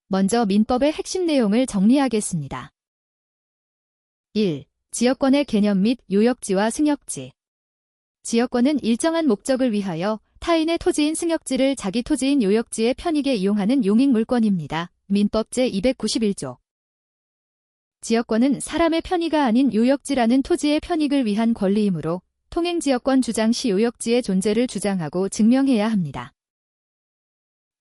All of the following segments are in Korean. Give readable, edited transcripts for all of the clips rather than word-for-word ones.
먼저 민법의 핵심 내용을 정리하겠습니다. 1. 지역권의 개념 및 요역지와 승역지. 지역권은 일정한 목적을 위하여 타인의 토지인 승역지를 자기 토지인 요역지에 편익에 이용하는 용익물권입니다. 민법 제291조. 지역권은 사람의 편의가 아닌 요역지라는 토지의 편익을 위한 권리이므로 통행지역권 주장 시 요역지의 존재를 주장하고 증명해야 합니다.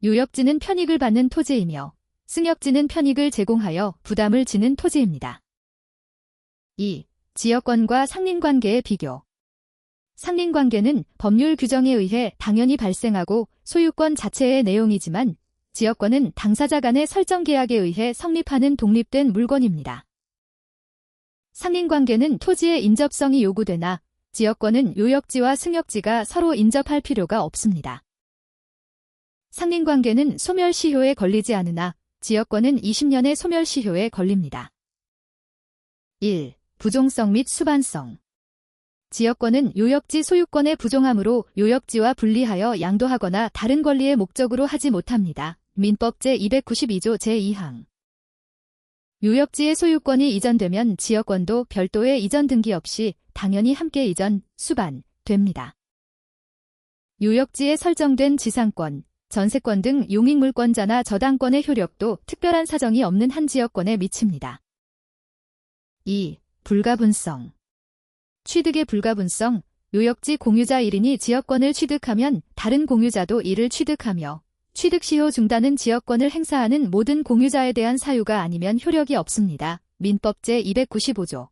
요역지는 편익을 받는 토지이며 승역지는 편익을 제공하여 부담을 지는 토지입니다. 2. 지역권과 상린관계의 비교. 상린관계는 법률 규정에 의해 당연히 발생하고 소유권 자체의 내용이지만 지역권은 당사자 간의 설정 계약에 의해 성립하는 독립된 물건입니다. 상린관계는 토지의 인접성이 요구되나 지역권은 요역지와 승역지가 서로 인접할 필요가 없습니다. 상린관계는 소멸시효에 걸리지 않으나 지역권은 20년의 소멸시효에 걸립니다. 1. 부종성 및 수반성. 지역권은 요역지 소유권의 부종함으로 요역지와 분리하여 양도하거나 다른 권리의 목적으로 하지 못합니다. 민법 제292조 제2항. 요역지의 소유권이 이전되면 지역권도 별도의 이전 등기 없이 당연히 함께 이전, 수반됩니다. 요역지에 설정된 지상권, 전세권 등 용익물권자나 저당권의 효력도 특별한 사정이 없는 한 지역권에 미칩니다. 2. 불가분성. 취득의 불가분성. 요역지 공유자 1인이 지역권을 취득하면 다른 공유자도 이를 취득하며 취득시효 중단은 지역권을 행사하는 모든 공유자에 대한 사유가 아니면 효력이 없습니다. 민법 제295조.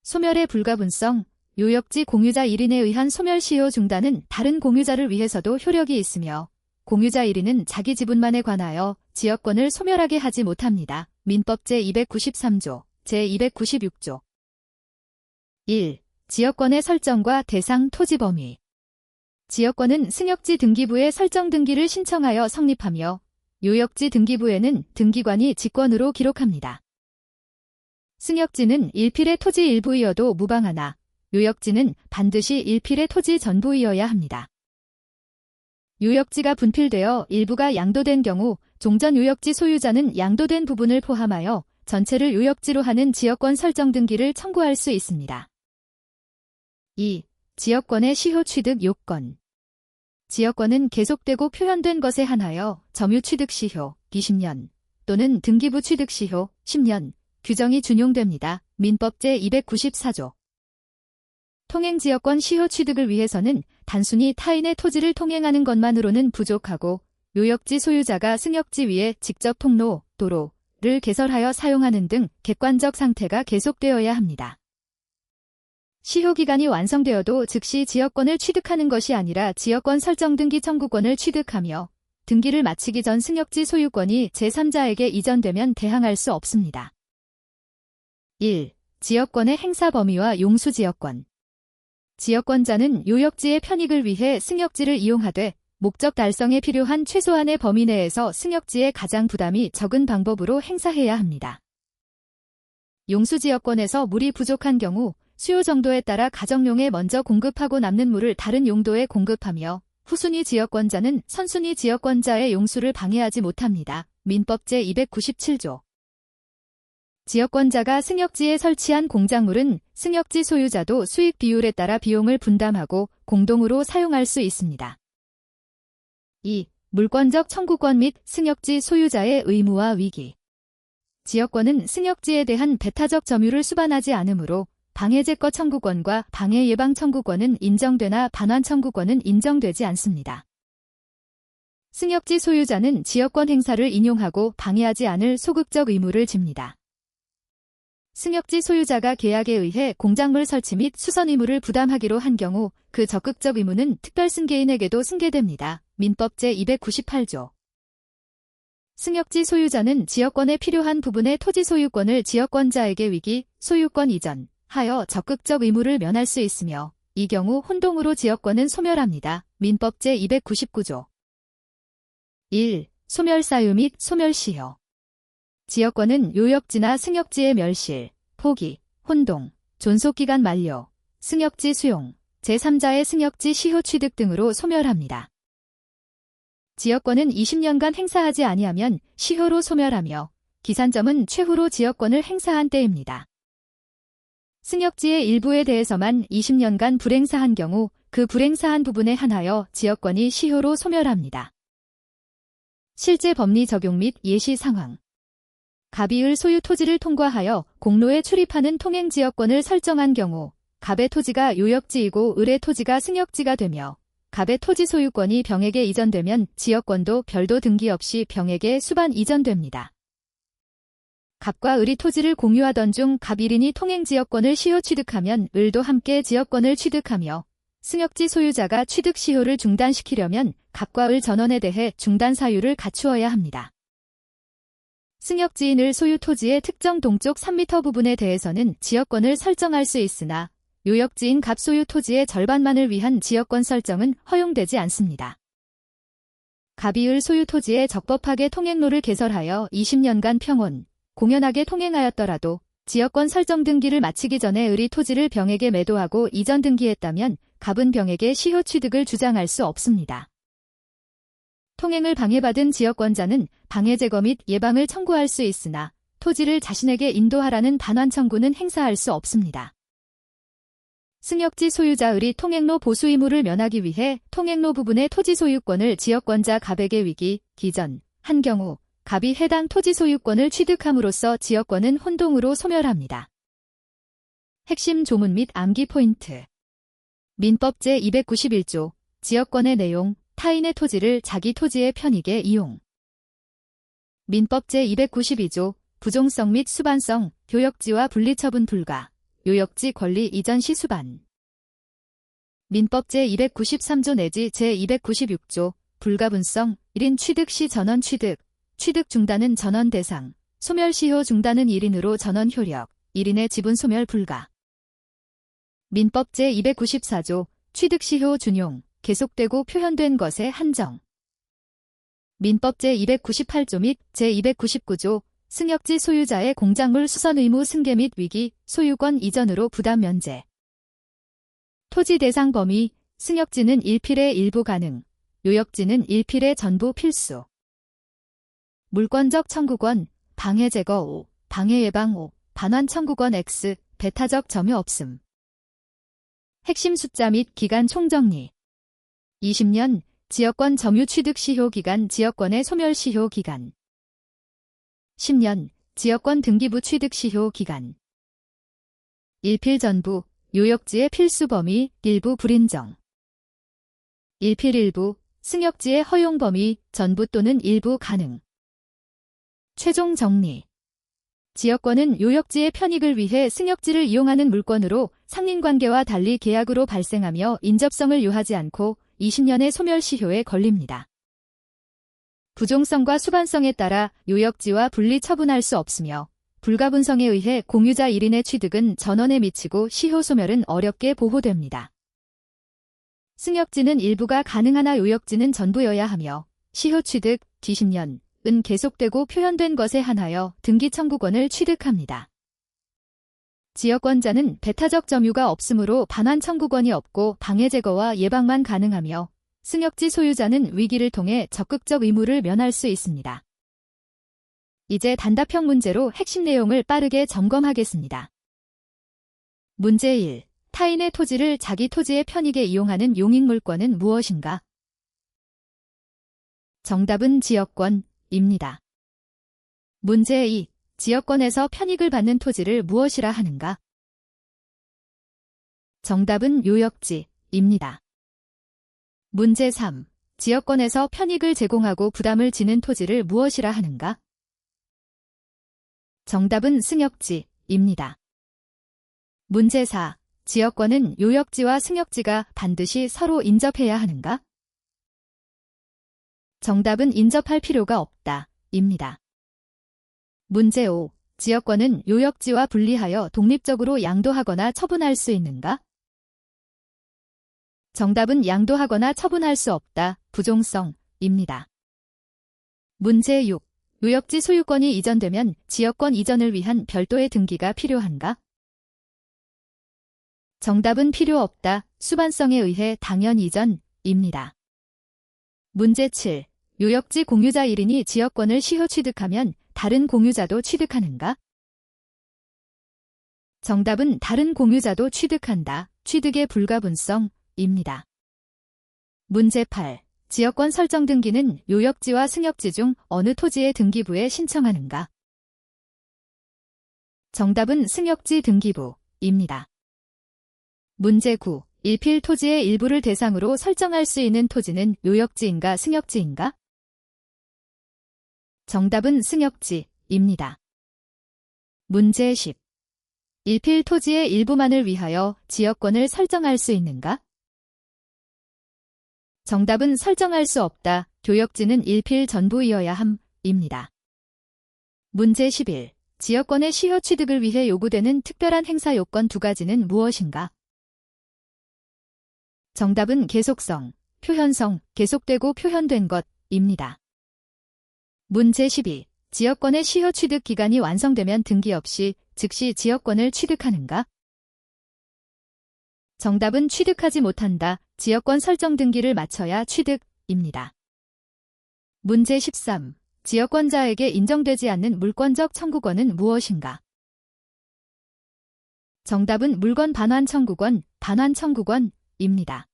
소멸의 불가분성. 요역지 공유자 1인에 의한 소멸시효 중단은 다른 공유자를 위해서도 효력이 있으며 공유자 1인은 자기 지분만에 관하여 지역권을 소멸하게 하지 못합니다. 민법 제293조, 제296조. 1. 지역권의 설정과 대상 토지 범위. 지역권은 승역지 등기부에 설정 등기를 신청하여 성립하며 요역지 등기부에는 등기관이 직권으로 기록합니다. 승역지는 일필의 토지 일부이어도 무방하나 요역지는 반드시 일필의 토지 전부이어야 합니다. 요역지가 분필되어 일부가 양도된 경우 종전 요역지 소유자는 양도된 부분을 포함하여 전체를 요역지로 하는 지역권 설정 등기를 청구할 수 있습니다. 2. 지역권의 시효 취득 요건. 지역권은 계속되고 표현된 것에 한하여 점유 취득 시효 20년 또는 등기부 취득 시효 10년 규정이 준용됩니다. 민법 제294조. 통행지역권 시효 취득을 위해서는 단순히 타인의 토지를 통행하는 것만으로는 부족하고 요역지 소유자가 승역지 위에 직접 통로, 도로를 개설하여 사용하는 등 객관적 상태가 계속되어야 합니다. 시효기간이 완성되어도 즉시 지역권을 취득하는 것이 아니라 지역권 설정 등기 청구권을 취득하며 등기를 마치기 전 승역지 소유권이 제3자에게 이전되면 대항할 수 없습니다. 1. 지역권의 행사 범위와 용수지역권. 지역권자는 요역지의 편익을 위해 승역지를 이용하되 목적 달성에 필요한 최소한의 범위 내에서 승역지의 가장 부담이 적은 방법으로 행사해야 합니다. 용수지역권에서 물이 부족한 경우 수요 정도에 따라 가정용에 먼저 공급하고 남는 물을 다른 용도에 공급하며 후순위 지역권자는 선순위 지역권자의 용수를 방해하지 못합니다. 민법 제297조. 지역권자가 승역지에 설치한 공작물은 승역지 소유자도 수익 비율에 따라 비용을 분담하고 공동으로 사용할 수 있습니다. 2. 물권적 청구권 및 승역지 소유자의 의무와 위기. 지역권은 승역지에 대한 배타적 점유를 수반하지 않으므로 방해제거 청구권과 방해 예방 청구권은 인정되나 반환 청구권은 인정되지 않습니다. 승역지 소유자는 지역권 행사를 인용하고 방해하지 않을 소극적 의무를 집니다. 승역지 소유자가 계약에 의해 공작물 설치 및 수선 의무를 부담하기로 한 경우 그 적극적 의무는 특별승계인에게도 승계됩니다. 민법 제298조. 승역지 소유자는 지역권에 필요한 부분의 토지 소유권을 지역권자에게 위기, 소유권 이전 하여 적극적 의무를 면할 수 있으며 이 경우 혼동으로 지역권은 소멸합니다. 민법 제299조. 1. 소멸사유 및 소멸시효. 지역권은 요역지나 승역지의 멸실, 포기, 혼동, 존속기간 만료, 승역지 수용, 제3자의 승역지 시효 취득 등으로 소멸합니다. 지역권은 20년간 행사하지 아니하면 시효로 소멸하며 기산점은 최후로 지역권을 행사한 때입니다. 승역지의 일부에 대해서만 20년간 불행사한 경우 그 불행사한 부분에 한하여 지역권이 시효로 소멸합니다. 실제 법리 적용 및 예시 상황. 갑이을 소유 토지를 통과하여 공로에 출입하는 통행지역권을 설정한 경우 갑의 토지가 요역지이고 을의 토지가 승역지가 되며 갑의 토지 소유권이 병에게 이전되면 지역권도 별도 등기 없이 병에게 수반 이전됩니다. 갑과 을이 토지를 공유하던 중 갑 1인이 통행지역권을 시효 취득하면 을도 함께 지역권을 취득하며 승역지 소유자가 취득 시효를 중단시키려면 갑과 을 전원에 대해 중단 사유를 갖추어야 합니다. 승역지인 을 소유 토지의 특정 동쪽 3m 부분에 대해서는 지역권을 설정할 수 있으나 요역지인 갑 소유 토지의 절반만을 위한 지역권 설정은 허용되지 않습니다. 갑이 을 소유 토지에 적법하게 통행로를 개설하여 20년간 평온, 공연하게 통행하였더라도 지역권 설정 등기를 마치기 전에 을이 토지를 병에게 매도하고 이전 등기했다면 갑은 병에게 시효 취득을 주장할 수 없습니다. 통행을 방해받은 지역권자는 방해 제거 및 예방을 청구할 수 있으나 토지를 자신에게 인도하라는 반환 청구는 행사할 수 없습니다. 승역지 소유자 을이 통행로 보수 의무를 면하기 위해 통행로 부분의 토지 소유권을 지역권자 갑에게 위기, 기전, 한 경우 갑이 해당 토지 소유권을 취득함으로써 지역권은 혼동으로 소멸합니다. 핵심 조문 및 암기 포인트. 민법 제291조, 지역권의 내용, 타인의 토지를 자기 토지의 편익에 이용. 민법 제292조, 부종성 및 수반성, 요역지와 분리처분 불가, 요역지 권리 이전 시 수반. 민법 제293조 내지 제296조, 불가분성, 1인 취득 시 전원 취득, 취득 중단은 전원 대상, 소멸 시효 중단은 1인으로 전원 효력, 1인의 지분 소멸 불가. 민법 제294조, 취득 시효 준용, 계속되고 표현된 것의 한정. 민법 제298조 및 제299조, 승역지 소유자의 공작물 수선 의무 승계 및 위기, 소유권 이전으로 부담 면제. 토지 대상 범위, 승역지는 1필의 일부 가능, 요역지는 1필의 전부 필수. 물권적 청구권, 방해 제거 5, 방해 예방 5, 반환 청구권 X, 배타적 점유 없음. 핵심 숫자 및 기간 총정리. 20년, 지역권 점유 취득 시효 기간 지역권의 소멸 시효 기간. 10년, 지역권 등기부 취득 시효 기간. 1필 전부, 요역지의 필수 범위, 일부 불인정. 1필 일부, 승역지의 허용 범위, 전부 또는 일부 가능. 최종 정리. 지역권은 요역지의 편익을 위해 승역지를 이용하는 물권으로 상린관계와 달리 계약으로 발생하며 인접성을 요하지 않고 20년의 소멸 시효에 걸립니다. 부종성과 수반성에 따라 요역지와 분리 처분할 수 없으며 불가분성에 의해 공유자 1인의 취득은 전원에 미치고 시효 소멸은 어렵게 보호됩니다. 승역지는 일부가 가능하나 요역지는 전부여야 하며 시효 취득, 뒤10년, 은 계속되고 표현된 것에 한하여 등기 청구권을 취득합니다. 지역권자는 배타적 점유가 없으므로 반환 청구권이 없고 방해 제거와 예방만 가능하며 승역지 소유자는 위기를 통해 적극적 의무를 면할 수 있습니다. 이제 단답형 문제로 핵심 내용을 빠르게 점검하겠습니다. 문제 1. 타인의 토지를 자기 토지의 편익에 이용하는 용익물권은 무엇인가? 정답은 지역권입니다. 문제 2. 지역권에서 편익을 받는 토지를 무엇이라 하는가? 정답은 요역지입니다. 문제 3. 지역권에서 편익을 제공하고 부담을 지는 토지를 무엇이라 하는가? 정답은 승역지입니다. 문제 4. 지역권은 요역지와 승역지가 반드시 서로 인접해야 하는가? 정답은 인접할 필요가 없다입니다. 문제 5. 지역권은 요역지와 분리하여 독립적으로 양도하거나 처분할 수 있는가? 정답은 양도하거나 처분할 수 없다, 부종성입니다. 문제 6. 요역지 소유권이 이전되면 지역권 이전을 위한 별도의 등기가 필요한가? 정답은 필요 없다, 수반성에 의해 당연 이전입니다. 문제 7. 요역지 공유자 1인이 지역권을 시효 취득하면 다른 공유자도 취득하는가? 정답은 다른 공유자도 취득한다. 취득의 불가분성입니다. 문제 8. 지역권 설정 등기는 요역지와 승역지 중 어느 토지의 등기부에 신청하는가? 정답은 승역지 등기부입니다. 문제 9. 일필 토지의 일부를 대상으로 설정할 수 있는 토지는 요역지인가 승역지인가? 정답은 승역지입니다. 문제 10. 일필 토지의 일부만을 위하여 지역권을 설정할 수 있는가? 정답은 설정할 수 없다. 요역지는 일필 전부이어야 함입니다. 문제 11. 지역권의 시효 취득을 위해 요구되는 특별한 행사 요건 두 가지는 무엇인가? 정답은 계속성, 표현성, 계속되고 표현된 것입니다. 문제 12. 지역권의 시효 취득 기간이 완성되면 등기 없이 즉시 지역권을 취득하는가? 정답은 취득하지 못한다. 지역권 설정 등기를 마쳐야 취득입니다. 문제 13. 지역권자에게 인정되지 않는 물권적 청구권은 무엇인가? 정답은 물건 반환 청구권, 반환 청구권입니다.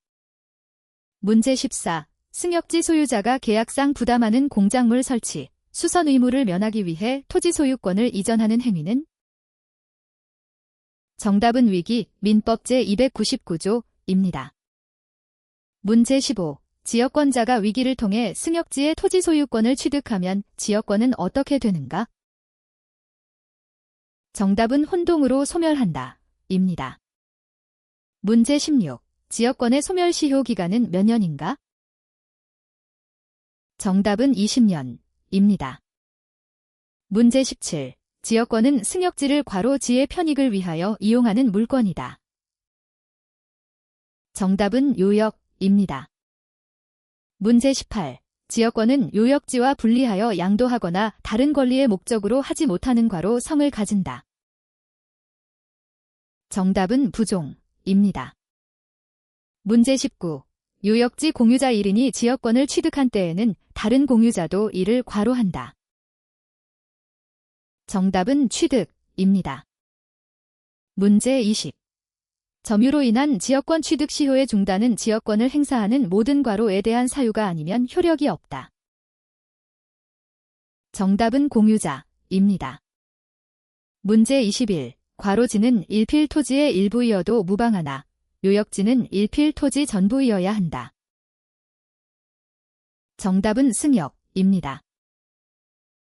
문제 14. 승역지 소유자가 계약상 부담하는 공작물 설치, 수선 의무를 면하기 위해 토지 소유권을 이전하는 행위는? 정답은 위기, 민법 제299조입니다. 문제 15. 지역권자가 위기를 통해 승역지의 토지 소유권을 취득하면 지역권은 어떻게 되는가? 정답은 혼동으로 소멸한다. 입니다. 문제 16. 지역권의 소멸 시효 기간은 몇 년인가? 정답은 20년입니다. 문제 17. 지역권은 승역지를 괄호지의 편익을 위하여 이용하는 물건이다. 정답은 요역입니다. 문제 18. 지역권은 요역지와 분리하여 양도하거나 다른 권리의 목적으로 하지 못하는 과로 성을 가진다. 정답은 부종입니다. 문제 19. 요역지 공유자 1인이 지역권을 취득한 때에는 다른 공유자도 이를 괄호한다. 정답은 취득입니다. 문제 20. 점유로 인한 지역권 취득 시효의 중단은 지역권을 행사하는 모든 과로에 대한 사유가 아니면 효력이 없다. 정답은 공유자입니다. 문제 21. 과로지는 일필 토지의 일부이어도 무방하나 요역지는 일필 토지 전부이어야 한다. 정답은 승역입니다.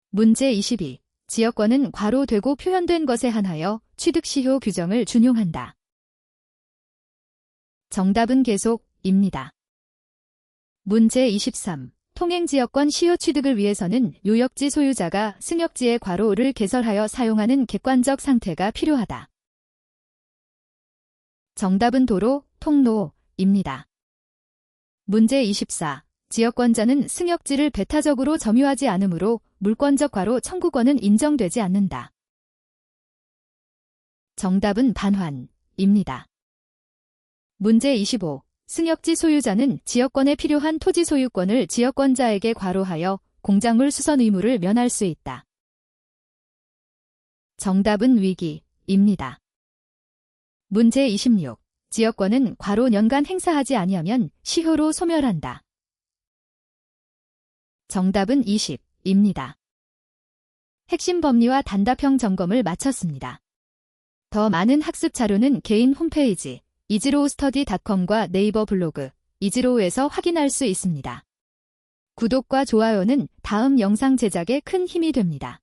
문제 22. 지역권은 괄호되고 표현된 것에 한하여 취득시효 규정을 준용한다. 정답은 계속입니다. 문제 23. 통행지역권 시효 취득을 위해서는 요역지 소유자가 승역지의 괄호를 개설하여 사용하는 객관적 상태가 필요하다. 정답은 도로, 통로입니다. 문제 24. 지역권자는 승역지를 배타적으로 점유하지 않으므로 물권적 과로 청구권은 인정되지 않는다. 정답은 반환입니다. 문제 25. 승역지 소유자는 지역권에 필요한 토지 소유권을 지역권자에게 과로하여 공작물 수선 의무를 면할 수 있다. 정답은 위기입니다. 문제 26. 지역권은 과로 년간 행사하지 아니하면 시효로 소멸한다. 정답은 20입니다. 핵심 법리와 단답형 점검을 마쳤습니다. 더 많은 학습 자료는 개인 홈페이지 이지로우스터디.com과 네이버 블로그 이지로우에서 확인할 수 있습니다. 구독과 좋아요는 다음 영상 제작에 큰 힘이 됩니다.